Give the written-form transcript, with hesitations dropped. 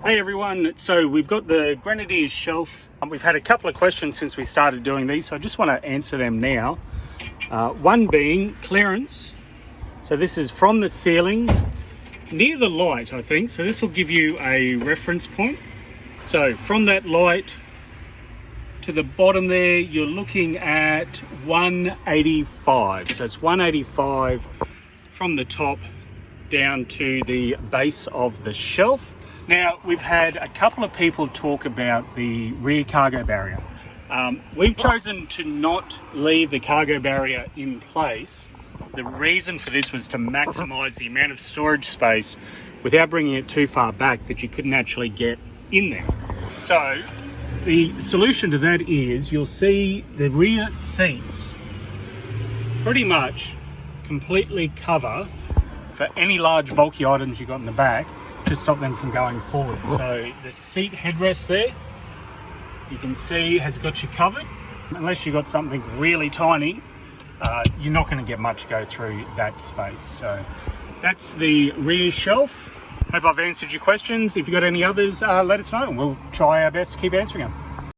Hey everyone, so we've got the Grenadier shelf. We've had a couple of questions since we started doing these, so I just want to answer them now. One being clearance. So this is from the ceiling near the light, I think. So this will give you a reference point. So from that light to the bottom there, you're looking at 185. So it's 185 from the top down to the base of the shelf. Now, we've had a couple of people talk about the rear cargo barrier. We've chosen to not leave the cargo barrier in place. The reason for this was to maximize the amount of storage space without bringing it too far back that you couldn't actually get in there. So the solution to that is you'll see the rear seats pretty much completely cover for any large bulky items you've got in the back to stop them from going forward. So the seat headrest there, you can see has got you covered. Unless you've got something really tiny, you're not going to get much go through that space. So that's the rear shelf. Hope I've answered your questions. If you've got any others, let us know and we'll try our best to keep answering them.